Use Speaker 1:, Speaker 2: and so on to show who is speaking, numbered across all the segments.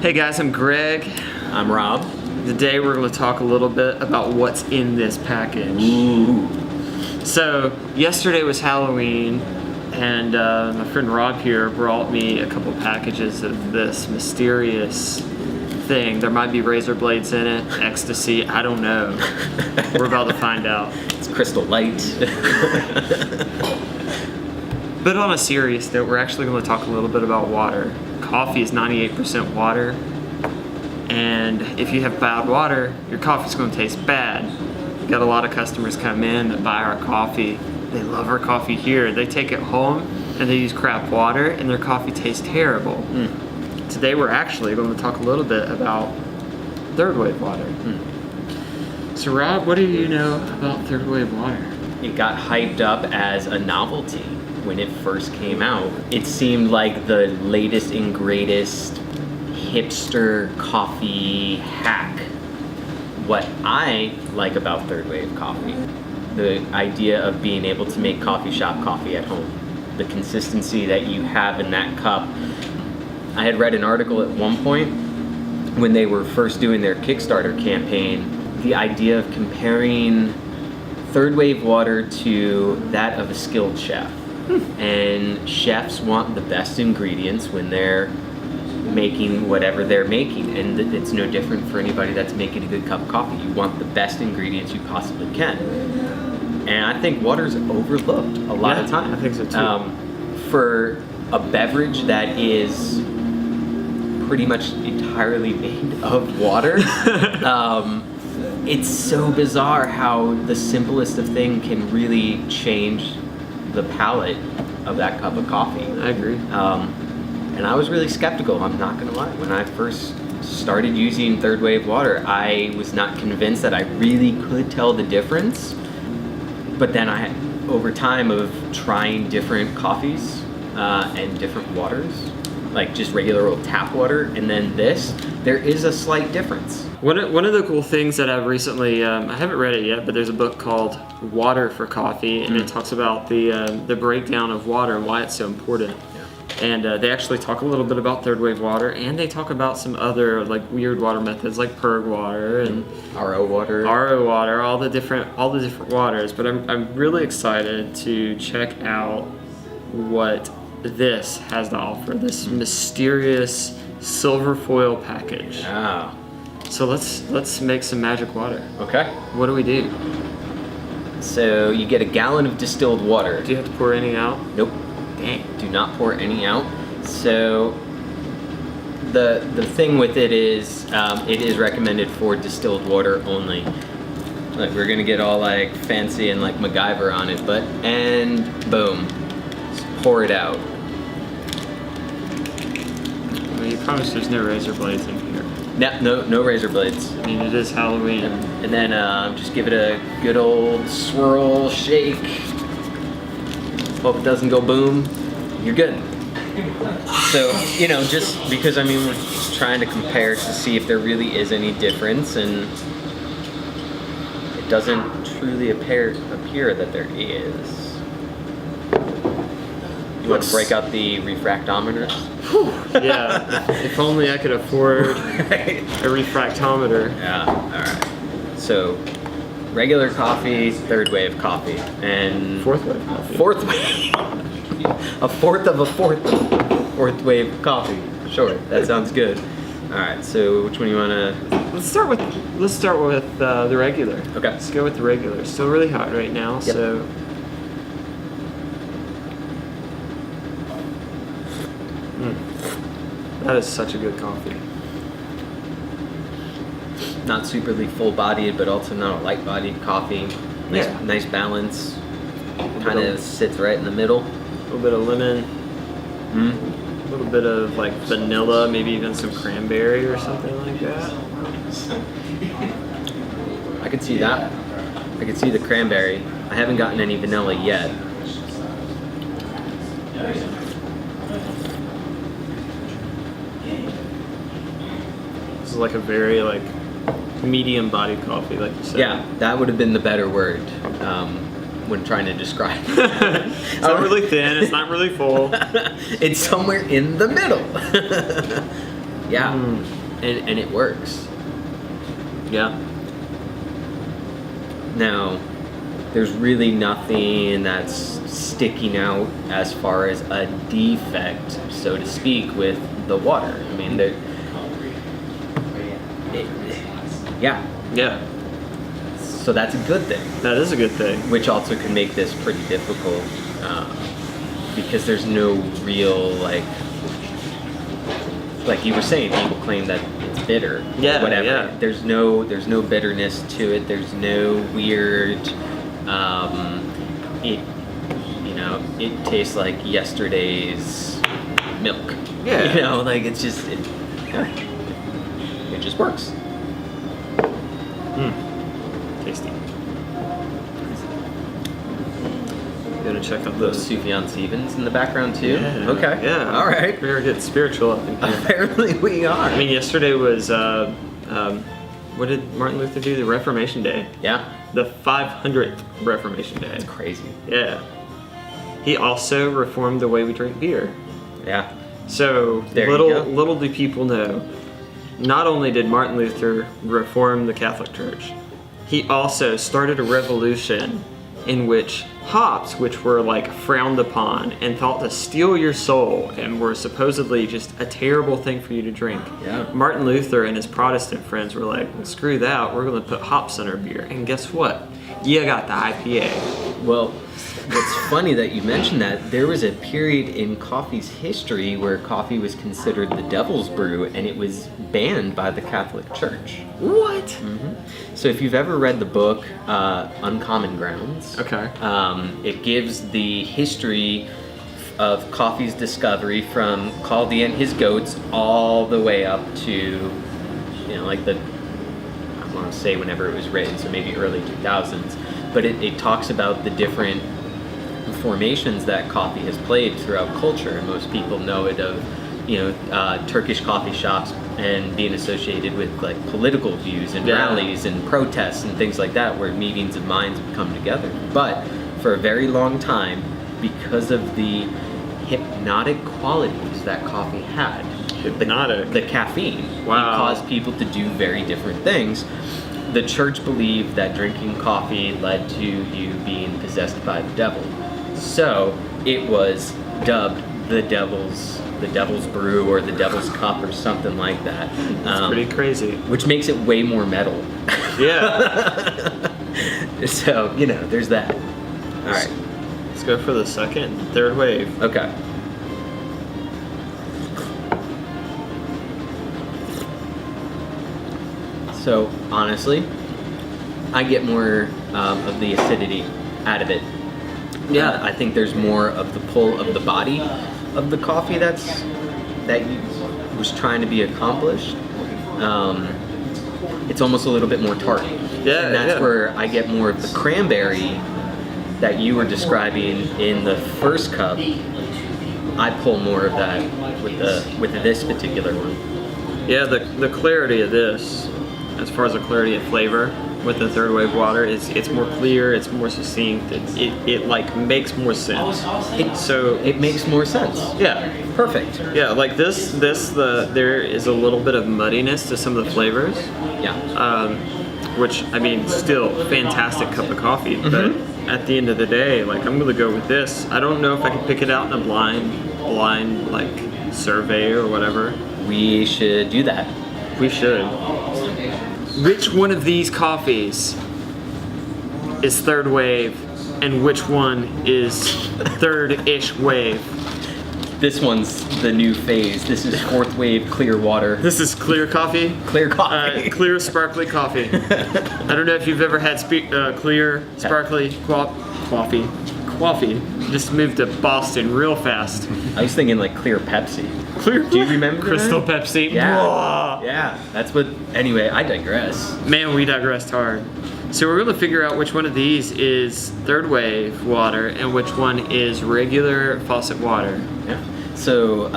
Speaker 1: Hey guys, I'm Greg.
Speaker 2: I'm Rob.
Speaker 1: Today we're going to talk a little bit about what's in this package.
Speaker 2: Ooh.
Speaker 1: So, yesterday was Halloween, and my friend Rob here brought me a couple packages of this mysterious thing. There might be razor blades in it, ecstasy, I don't know. We're about to find out.
Speaker 2: It's crystal light.
Speaker 1: But on a serious note, we're actually going to talk a little bit about water. Coffee is 98% water, and if you have bad water, your coffee's going to taste bad. We got a lot of customers come in that buy our coffee. They love our coffee here. They take it home and they use crap water and their coffee tastes terrible. Today we're actually going to talk a little bit about third wave water. So Rob, what do you know about third wave water?
Speaker 2: It got hyped up as a novelty when it first came out. It seemed like the latest and greatest hipster coffee hack. What I like about third wave coffee, the idea of being able to make coffee shop coffee at home, the consistency that you have in that cup. I had read an article at one point when they were first doing their Kickstarter campaign, the idea of comparing third wave water to that of a skilled chef. And chefs want the best ingredients when they're making whatever they're making, and it's no different for anybody that's making a good cup of coffee. You want the best ingredients you possibly can, and I think water's overlooked a lot of times.
Speaker 1: I think so too.
Speaker 2: For a beverage that is pretty much entirely made of water, it's so bizarre how the simplest of thing can really change the palate of that cup of coffee.
Speaker 1: I agree.
Speaker 2: And I was really skeptical, I'm not gonna lie. When I first started using third wave water, I was not convinced that I really could tell the difference. But then over time of trying different coffees and different waters, like just regular old tap water, and then this, there is a slight difference.
Speaker 1: One of the cool things that I've recently, I haven't read it yet, but there's a book called Water for Coffee, and it talks about the breakdown of water and why it's so important. And they actually talk a little bit about third wave water, and they talk about some other like weird water methods like purg water and
Speaker 2: RO water,
Speaker 1: all the different waters. But I'm really excited to check out what this has to offer. This mysterious silver foil package.
Speaker 2: Ah.
Speaker 1: So let's make some magic water.
Speaker 2: Okay.
Speaker 1: What do we do?
Speaker 2: So you get a gallon of distilled water.
Speaker 1: Do you have to pour any out?
Speaker 2: Nope. Dang. Do not pour any out. So the thing with it is recommended for distilled water only. Like we're gonna get all like fancy and like MacGyver on it, and boom, just pour it out.
Speaker 1: Well, you promise there's no razor blades in here.
Speaker 2: No razor blades.
Speaker 1: I mean, it is Halloween.
Speaker 2: And then just give it a good old swirl, shake. Hope it doesn't go boom. You're good. So, just because we're trying to compare to see if there really is any difference, and it doesn't truly appear that there is. You want to break out the refractometers?
Speaker 1: Yeah, if only I could afford a refractometer.
Speaker 2: Yeah, alright. So, regular coffee, third wave coffee, and
Speaker 1: Fourth wave coffee.
Speaker 2: Fourth wave. A fourth of a fourth wave coffee. Sure, that sounds good. Alright, so which one do you want to...
Speaker 1: Let's start with the regular.
Speaker 2: Okay.
Speaker 1: Let's go with the regular. It's still really hot right now,
Speaker 2: Yep.
Speaker 1: so... That is such a good coffee.
Speaker 2: Not superly full-bodied, but also not a light-bodied coffee. Nice balance. Kind of sits right in the middle.
Speaker 1: A little bit of lemon. A little bit of like vanilla, maybe even some cranberry or something like that.
Speaker 2: I could see that. I could see the cranberry. I haven't gotten any vanilla yet.
Speaker 1: This is like a very medium bodied coffee, like you said.
Speaker 2: Yeah, that would have been the better word. when trying to describe it.
Speaker 1: It's not really thin, it's not really full.
Speaker 2: It's somewhere in the middle. Yeah, and it works.
Speaker 1: Yeah.
Speaker 2: Now, there's really nothing that's sticking out as far as a defect, so to speak, with the water. I mean, yeah.
Speaker 1: Yeah.
Speaker 2: So that's a good thing.
Speaker 1: That is a good thing.
Speaker 2: Which also can make this pretty difficult because there's no real like you were saying, people claim that it's bitter.
Speaker 1: Yeah,
Speaker 2: whatever.
Speaker 1: yeah.
Speaker 2: There's no bitterness to it. There's no weird. It tastes like yesterday's milk.
Speaker 1: Yeah.
Speaker 2: Like it's just it just works.
Speaker 1: Tasty. You gonna check out
Speaker 2: Those
Speaker 1: those?
Speaker 2: Sufjan Stevens in the background too.
Speaker 1: Yeah.
Speaker 2: Okay.
Speaker 1: Yeah.
Speaker 2: All right.
Speaker 1: We're getting spiritual up in here.
Speaker 2: Apparently we are.
Speaker 1: I mean, yesterday was what did Martin Luther do? The Reformation Day.
Speaker 2: Yeah.
Speaker 1: The 500th Reformation Day.
Speaker 2: It's crazy.
Speaker 1: Yeah. He also reformed the way we drink beer.
Speaker 2: Yeah.
Speaker 1: So
Speaker 2: There you go.
Speaker 1: little do people know, not only did Martin Luther reform the Catholic Church, he also started a revolution in which hops, which were like frowned upon and thought to steal your soul and were supposedly just a terrible thing for you to drink.
Speaker 2: Yeah.
Speaker 1: Martin Luther and his Protestant friends were like, well, screw that, we're going to put hops in our beer. And guess what? You got the IPA.
Speaker 2: Well, what's funny that you mentioned that, there was a period in coffee's history where coffee was considered the Devil'S Brew and it was banned by the Catholic Church.
Speaker 1: What?
Speaker 2: Mm-hmm. So if you've ever read the book Uncommon Grounds,
Speaker 1: Okay.
Speaker 2: It gives the history of coffee's discovery from Chaldean and his goats all the way up to, like I want to say whenever it was written, so maybe early 2000s. But it talks about the different formations that coffee has played throughout culture, and most people know it of Turkish coffee shops and being associated with like political views and rallies and protests and things like that, where meetings of minds would come together. But for a very long time, because of the hypnotic qualities that coffee had, the caffeine,
Speaker 1: Wow.
Speaker 2: it caused people to do very different things. The church believed that drinking coffee led to you being possessed by the devil. So it was dubbed the Devil's Brew or the Devil's Cup or something like that.
Speaker 1: That's pretty crazy.
Speaker 2: Which makes it way more metal.
Speaker 1: Yeah.
Speaker 2: So, there's that. All right.
Speaker 1: Let's go for the second, third wave.
Speaker 2: Okay. So, honestly, I get more of the acidity out of it.
Speaker 1: Yeah.
Speaker 2: I think there's more of the pull of the body of the coffee that was trying to be accomplished. It's almost a little bit more tart.
Speaker 1: Yeah,
Speaker 2: and that's
Speaker 1: yeah.
Speaker 2: where I get more of the cranberry that you were describing in the first cup. I pull more of that with this particular one.
Speaker 1: Yeah, the clarity of this, as far as the clarity of flavor with the third wave water, it's more clear, it's more succinct, it like makes more sense.
Speaker 2: It makes more sense.
Speaker 1: Yeah.
Speaker 2: Perfect.
Speaker 1: Yeah, like there is a little bit of muddiness to some of the flavors.
Speaker 2: Yeah.
Speaker 1: Which, I mean, still fantastic cup of coffee, but at the end of the day, like, I'm gonna go with this. I don't know if I can pick it out in a blind like survey or whatever.
Speaker 2: We should do that.
Speaker 1: We should. Which one of these coffees is third wave, and which one is third-ish wave?
Speaker 2: This one's the new phase. This is fourth wave clear water.
Speaker 1: This is clear coffee.
Speaker 2: Clear coffee.
Speaker 1: Clear sparkly coffee. I don't know if you've ever had clear sparkly coffee. Just moved to Boston real fast.
Speaker 2: I was thinking like clear Pepsi.
Speaker 1: Clear.
Speaker 2: Do you remember
Speaker 1: Crystal
Speaker 2: that?
Speaker 1: Pepsi?
Speaker 2: Yeah.
Speaker 1: Blah.
Speaker 2: Yeah. That's what. Anyway, I digress.
Speaker 1: Man, we digressed hard. So we're going to figure out which one of these is third wave water and which one is regular faucet water.
Speaker 2: Yeah. So,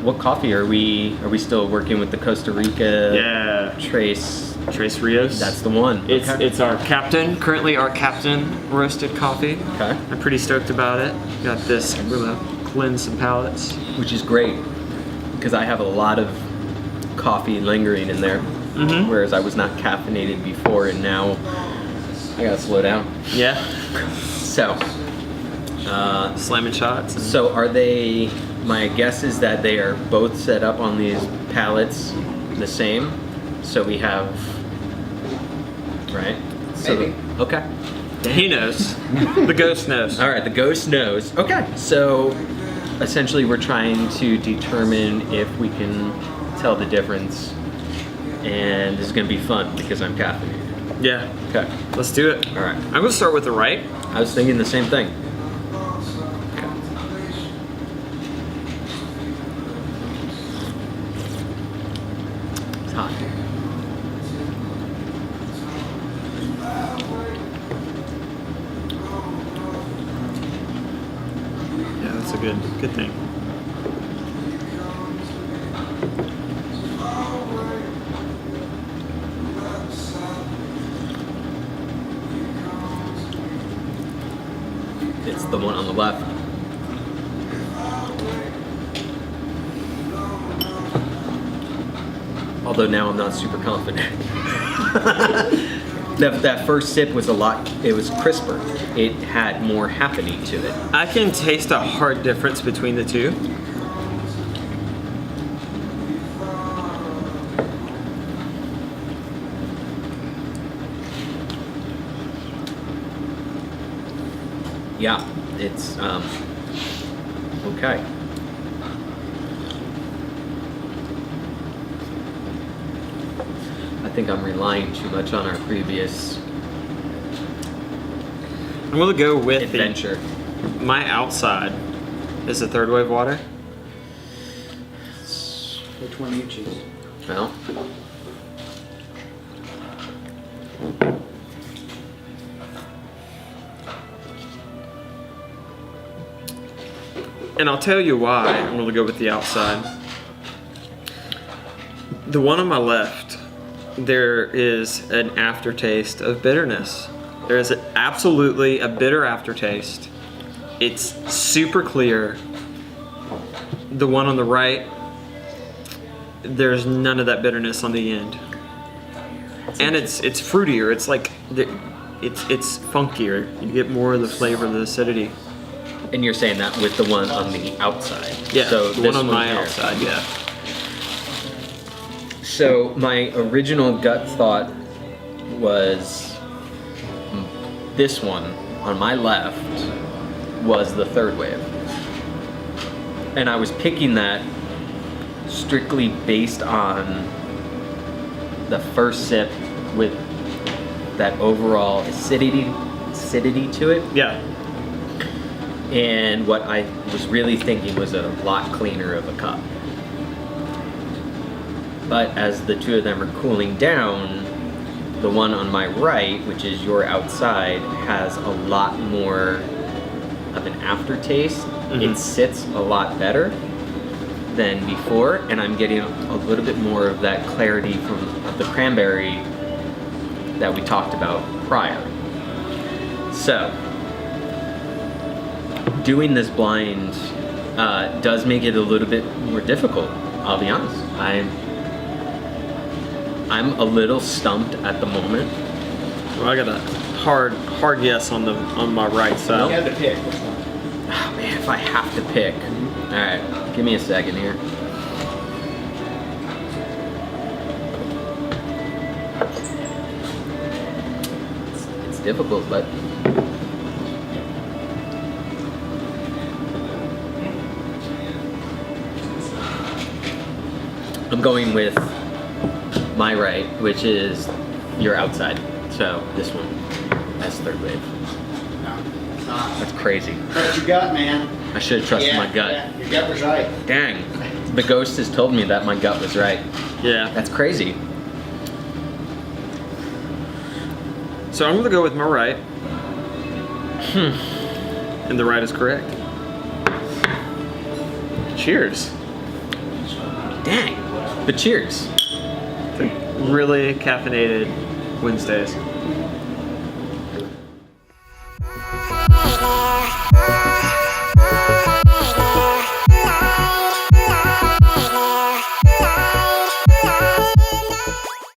Speaker 2: what coffee are we still working with? The Costa Rica.
Speaker 1: Yeah.
Speaker 2: Trace
Speaker 1: Rios.
Speaker 2: That's the one.
Speaker 1: It's our captain. Currently, our captain roasted coffee.
Speaker 2: Okay.
Speaker 1: I'm pretty stoked about it. Got this. We're gonna cleanse some palates.
Speaker 2: Which is great because I have a lot of coffee lingering in there.
Speaker 1: Mm-hmm.
Speaker 2: Whereas I was not caffeinated before, and now I gotta slow down.
Speaker 1: Yeah.
Speaker 2: So,
Speaker 1: Slamming shots.
Speaker 2: so are they? My guess is that they are both set up on these pallets the same. So we have, right? So
Speaker 3: Maybe.
Speaker 2: Okay.
Speaker 1: He knows. The ghost knows.
Speaker 2: All right, the ghost knows. Okay, so essentially we're trying to determine if we can tell the difference, and this is gonna be fun because I'm caffeinated.
Speaker 1: Yeah.
Speaker 2: Okay.
Speaker 1: Let's do it.
Speaker 2: All right.
Speaker 1: I'm gonna start with the right.
Speaker 2: I was thinking the same thing. Okay. It's hot.
Speaker 1: Yeah, that's a good thing.
Speaker 2: It's the one on the left. Although now I'm not super confident. That first sip was it was crisper. It had more happening to it.
Speaker 1: I can taste a hard difference between the two.
Speaker 2: Yeah, it's okay. I think I'm relying too much on our previous
Speaker 1: I'm gonna go with
Speaker 2: adventure.
Speaker 1: my outside is the third wave water.
Speaker 3: Which one do you choose?
Speaker 2: Well,
Speaker 1: And I'll tell you why I'm gonna go with the outside. The one on my left, there is an aftertaste of bitterness. There is absolutely a bitter aftertaste. It's super clear. The one on the right, there's none of that bitterness on the end. And it's fruitier. It's like it's funkier. You get more of the flavor, the acidity.
Speaker 2: and you're saying that with the one on the outside.
Speaker 1: Yeah,
Speaker 2: So
Speaker 1: the
Speaker 2: this
Speaker 1: one on my
Speaker 2: here.
Speaker 1: outside. Yeah.
Speaker 2: So my original gut thought was this one on my left was the third wave. And I was picking that strictly based on the first sip with that overall acidity to it.
Speaker 1: Yeah.
Speaker 2: And what I was really thinking was a lot cleaner of a cup. But as the two of them are cooling down, the one on my right, which is your outside, has a lot more of an aftertaste.
Speaker 1: Mm-hmm.
Speaker 2: It sits a lot better than before, and I'm getting a little bit more of that clarity from the cranberry that we talked about prior. So, doing this blind does make it a little bit more difficult, I'll be honest. I'm a little stumped at the moment.
Speaker 1: Well, I got a hard yes on my right side.
Speaker 3: You had to pick which one.
Speaker 2: Oh man, if I have to pick. Alright, give me a second here. It's difficult, but I'm going with my right, which is your outside. So this one, that's third wave.
Speaker 3: No, it's not.
Speaker 2: That's crazy.
Speaker 3: Trust your gut, man.
Speaker 2: I should have trusted my gut.
Speaker 3: Yeah, your gut was right.
Speaker 2: Dang. The ghost has told me that my gut was right.
Speaker 1: Yeah.
Speaker 2: That's crazy.
Speaker 1: So I'm gonna go with my right. And the right is correct. Cheers.
Speaker 2: Dang. But cheers.
Speaker 1: Really caffeinated Wednesdays.